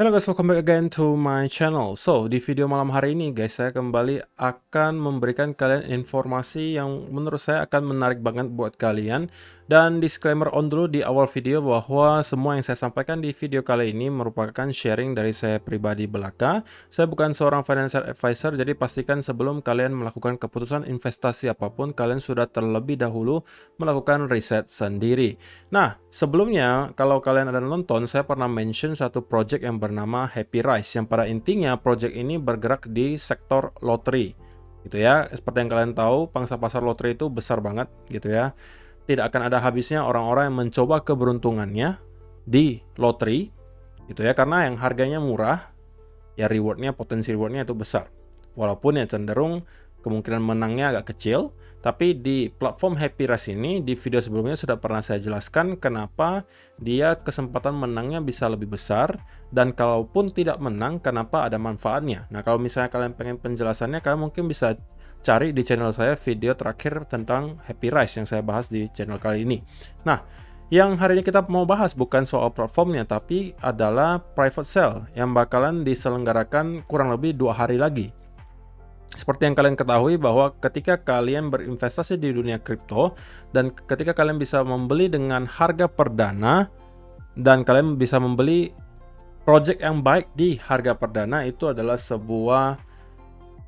Halo guys, welcome back again to my channel. So, di video malam hari ini guys, saya kembali akan memberikan kalian informasi yang menurut saya akan menarik banget buat kalian. Dan disclaimer on dulu di awal video bahwa semua yang saya sampaikan di video kali ini merupakan sharing dari saya pribadi belaka. Saya bukan seorang financial advisor, jadi pastikan sebelum kalian melakukan keputusan investasi apapun, kalian sudah terlebih dahulu melakukan riset sendiri. Nah, sebelumnya kalau kalian ada nonton, saya pernah mention satu project yang bernama Happy Rice, yang pada intinya project ini bergerak di sektor lotre gitu ya. Seperti yang kalian tahu, pangsa pasar lotre itu besar banget gitu ya. Tidak akan ada habisnya orang-orang yang mencoba keberuntungannya di lotre gitu ya, karena yang harganya murah ya, rewardnya, potensi rewardnya itu besar, walaupun ya cenderung kemungkinan menangnya agak kecil. Tapi di platform Happy Rice ini, di video sebelumnya sudah pernah saya jelaskan kenapa dia kesempatan menangnya bisa lebih besar, dan kalaupun tidak menang, kenapa ada manfaatnya. Nah, kalau misalnya kalian pengen penjelasannya, kalian mungkin bisa cari di channel saya video terakhir tentang Happy Rice yang saya bahas di channel kali ini. Nah, yang hari ini kita mau bahas bukan soal platformnya, tapi adalah private sale yang bakalan diselenggarakan kurang lebih 2 hari lagi. Seperti yang kalian ketahui bahwa ketika kalian berinvestasi di dunia kripto dan ketika kalian bisa membeli dengan harga perdana dan kalian bisa membeli project yang baik di harga perdana, itu adalah sebuah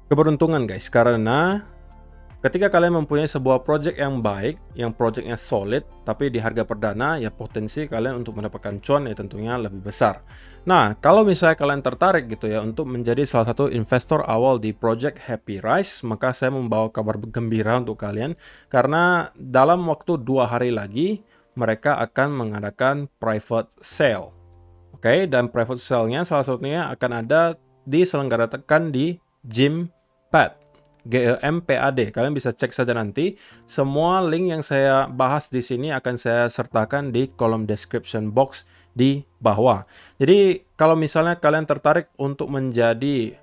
keberuntungan guys, karena ketika kalian mempunyai sebuah project yang baik, yang projectnya solid, tapi di harga perdana, ya potensi kalian untuk mendapatkan cuan ya tentunya lebih besar. Nah, kalau misalnya kalian tertarik gitu ya untuk menjadi salah satu investor awal di project Happy Rice, maka saya membawa kabar gembira untuk kalian, karena dalam waktu 2 hari lagi, mereka akan mengadakan private sale. Oke, dan private sale-nya salah satunya akan ada diselenggarakan di GEMPAD. GEMPAD. Kalian bisa cek saja nanti. Semua link yang saya bahas di sini akan saya sertakan di kolom description box di bawah. Jadi kalau misalnya kalian tertarik untuk menjadi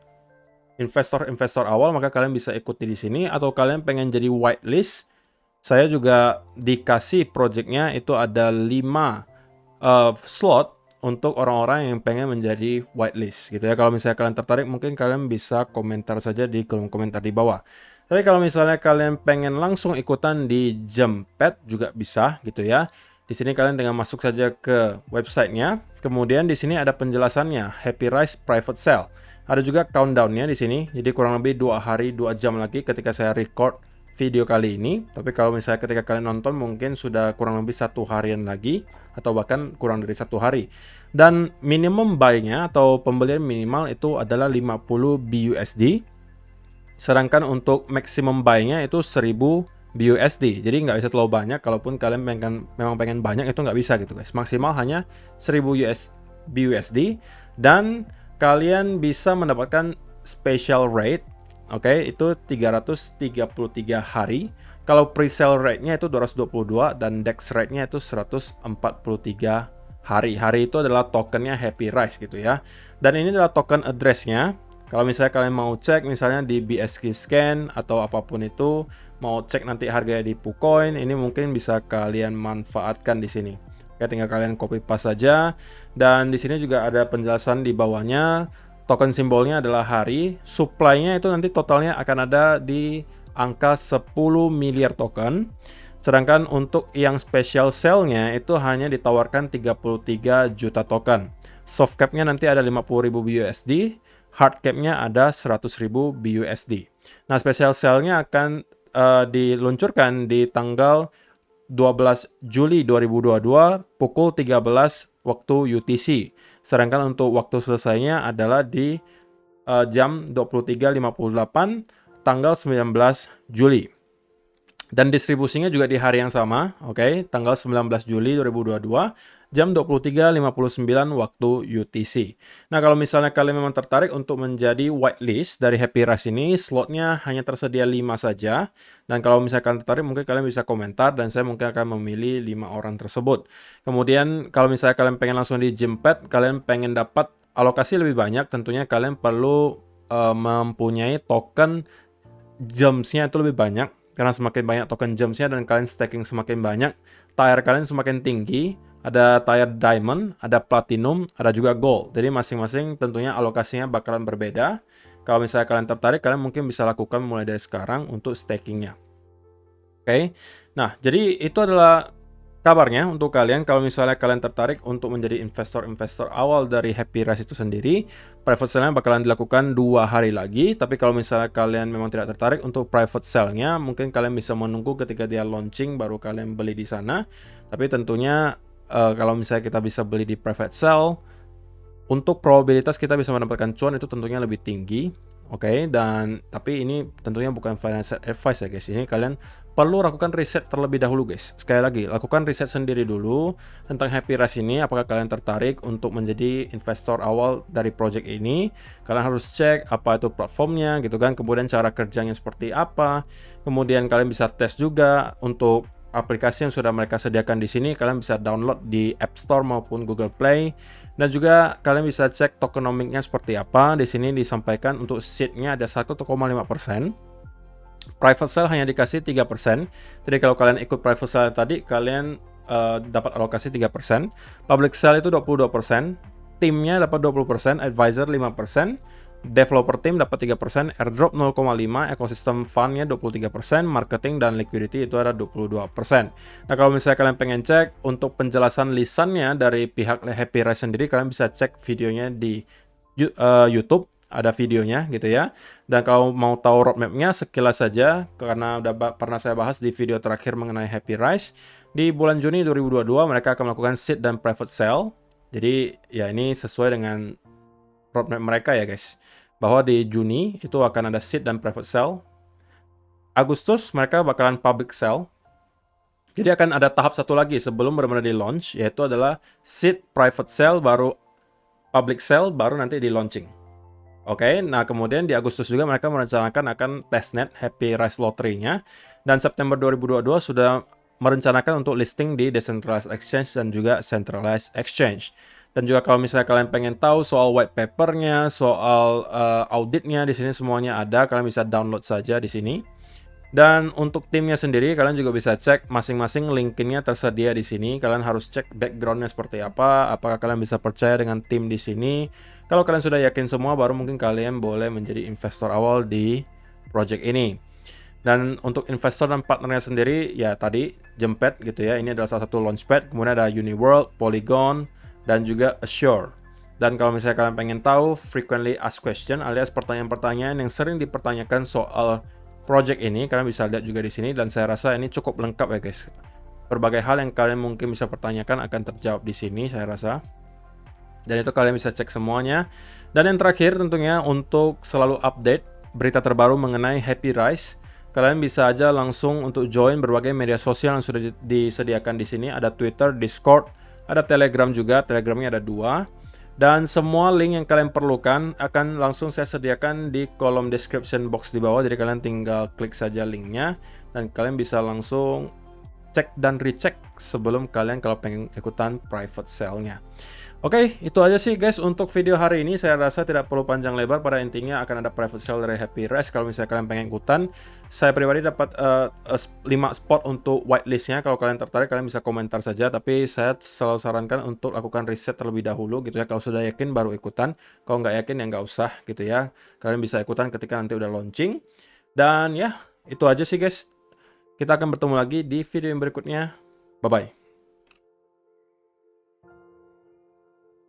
investor-investor awal, maka kalian bisa ikuti di sini, atau kalian pengen jadi whitelist, saya juga dikasih projectnya itu ada 5 slot untuk orang-orang yang pengen menjadi whitelist gitu ya. Kalau misalnya kalian tertarik, mungkin kalian bisa komentar saja di kolom komentar di bawah. Tapi kalau misalnya kalian pengen langsung ikutan di GEMPAD juga bisa gitu ya. Di sini kalian tinggal masuk saja ke websitenya. Kemudian di sini ada penjelasannya, Happy Rice Private Sale. Ada juga countdownnya di sini. Jadi kurang lebih 2 hari 2 jam lagi ketika saya record video kali ini. Tapi kalau misalnya ketika kalian nonton, mungkin sudah kurang lebih 1 harian lagi, atau bahkan kurang dari 1 hari. Dan minimum buy-nya atau pembelian minimal itu adalah 50 BUSD. Sedangkan untuk maximum buy-nya itu 1000 BUSD. Jadi nggak bisa terlalu banyak. Kalaupun kalian memang pengen banyak, itu nggak bisa gitu guys. Maksimal hanya 1000 BUSD. Dan kalian bisa mendapatkan special rate. Oke, itu 333 hari. Kalau pre-sale rate-nya itu 222 dan DEX rate-nya itu 143 hari. Hari itu adalah tokennya Happy Rice gitu ya. Dan ini adalah token address-nya. Kalau misalnya kalian mau cek misalnya di BSK Scan atau apapun itu, mau cek nanti harganya di PuCoin, ini mungkin bisa kalian manfaatkan di sini. Oke, tinggal kalian copy paste saja. Dan di sini juga ada penjelasan di bawahnya. Token simbolnya adalah hari, supply-nya itu nanti totalnya akan ada di angka 10 miliar token. Sedangkan untuk yang special sale-nya itu hanya ditawarkan 33 juta token. Soft cap-nya nanti ada 50.000 BUSD, hard cap-nya ada 100.000 BUSD. Nah, special sale-nya akan diluncurkan di tanggal 12 Juli 2022 pukul 13 waktu UTC. Sedangkan untuk waktu selesainya adalah di jam 23.58 tanggal 19 Juli. Dan distribusinya juga di hari yang sama, oke, tanggal 19 Juli 2022 jam 23.59 waktu UTC. Nah, kalau misalnya kalian memang tertarik untuk menjadi whitelist dari Happy Rice ini, slotnya hanya tersedia 5 saja. Dan kalau misalnya kalian tertarik, mungkin kalian bisa komentar dan saya mungkin akan memilih 5 orang tersebut. Kemudian kalau misalnya kalian pengen langsung di GEMPAD, kalian pengen dapat alokasi lebih banyak, tentunya kalian perlu mempunyai token gems-nya itu lebih banyak. Karena semakin banyak token gems-nya dan kalian staking semakin banyak, TIR kalian semakin tinggi, ada tier diamond, ada platinum, ada juga gold. Jadi masing-masing tentunya alokasinya bakalan berbeda. Kalau misalnya kalian tertarik, kalian mungkin bisa lakukan mulai dari sekarang untuk stakingnya. Oke. Nah, jadi itu adalah kabarnya untuk kalian. Kalau misalnya kalian tertarik untuk menjadi investor-investor awal dari Happy Rise itu sendiri, private sale-nya bakalan dilakukan 2 hari lagi. Tapi kalau misalnya kalian memang tidak tertarik untuk private sale-nya, mungkin kalian bisa menunggu ketika dia launching baru kalian beli di sana. Tapi tentunya kalau misalnya kita bisa beli di private sale, untuk probabilitas kita bisa mendapatkan cuan itu tentunya lebih tinggi. Oke, dan tapi ini tentunya bukan financial advice ya guys. Ini kalian perlu lakukan riset terlebih dahulu guys. Sekali lagi, lakukan riset sendiri dulu tentang Happy Rise ini. Apakah kalian tertarik untuk menjadi investor awal dari project ini? Kalian harus cek apa itu platformnya gitu kan. Kemudian cara kerjanya seperti apa. Kemudian kalian bisa tes juga untuk aplikasi yang sudah mereka sediakan di sini. Kalian bisa download di App Store maupun Google Play. Dan juga kalian bisa cek tokenomics-nya seperti apa. Di sini disampaikan untuk seed-nya ada 1,5%. Private sale hanya dikasih 3%. Jadi kalau kalian ikut private sale tadi, kalian dapat alokasi 3%. Public sale itu 22%. Timnya dapat 20%, advisor 5%. Developer team dapat 3%, airdrop 0,5%, ekosistem fund-nya 23%, marketing dan liquidity itu ada 22%. Nah, kalau misalnya kalian pengen cek untuk penjelasan lisannya dari pihak Happy Rise sendiri, kalian bisa cek videonya di YouTube, ada videonya gitu ya. Dan kalau mau tahu roadmap-nya sekilas saja, karena udah pernah saya bahas di video terakhir mengenai Happy Rise, di bulan Juni 2022 mereka akan melakukan seed dan private sale. Jadi ya ini sesuai dengan roadmap mereka ya guys, bahwa di Juni itu akan ada seed dan private sale. Agustus mereka bakalan public sale. Jadi akan ada tahap satu lagi sebelum benar-benar di launch, yaitu adalah seed, private sale, baru public sale, baru nanti di launching. Oke, nah kemudian di Agustus juga mereka merencanakan akan testnet Happy Rise Lottery-nya, dan September 2022 sudah merencanakan untuk listing di decentralized exchange dan juga centralized exchange. Dan juga kalau misalnya kalian pengen tahu soal white papernya, soal auditnya, di sini semuanya ada. Kalian bisa download saja di sini. Dan untuk timnya sendiri, kalian juga bisa cek masing-masing LinkedIn-nya tersedia di sini. Kalian harus cek background-nya seperti apa. Apakah kalian bisa percaya dengan tim di sini? Kalau kalian sudah yakin semua, baru mungkin kalian boleh menjadi investor awal di project ini. Dan untuk investor dan partnernya sendiri, ya tadi Jempet gitu ya. Ini adalah salah satu launchpad. Kemudian ada Uniworld, Polygon, dan juga Assure. Dan kalau misalnya kalian pengen tahu frequently asked question alias pertanyaan-pertanyaan yang sering dipertanyakan soal project ini, kalian bisa lihat juga di sini. Dan saya rasa ini cukup lengkap ya guys. Berbagai hal yang kalian mungkin bisa pertanyakan akan terjawab di sini, saya rasa. Dan itu kalian bisa cek semuanya. Dan yang terakhir tentunya untuk selalu update berita terbaru mengenai Happy Rise, kalian bisa aja langsung untuk join berbagai media sosial yang sudah disediakan di sini. Ada Twitter, Discord, ada Telegram juga. Telegramnya ada 2. Dan semua link yang kalian perlukan akan langsung saya sediakan di kolom description box di bawah. Jadi kalian tinggal klik saja linknya. Dan kalian bisa langsung cek dan recheck sebelum kalian kalau pengen ikutan private sale-nya. Oke, itu aja sih guys untuk video hari ini. Saya rasa tidak perlu panjang lebar. Pada intinya akan ada private sale dari Happy Rise. Kalau misalnya kalian pengen ikutan, saya pribadi dapat 5 spot untuk whitelistnya. Kalau kalian tertarik, kalian bisa komentar saja. Tapi saya selalu sarankan untuk lakukan riset terlebih dahulu gitu ya. Kalau sudah yakin baru ikutan. Kalau nggak yakin ya nggak usah gitu ya. Kalian bisa ikutan ketika nanti udah launching. Dan ya, itu aja sih guys. Kita akan bertemu lagi di video yang berikutnya. Bye-bye.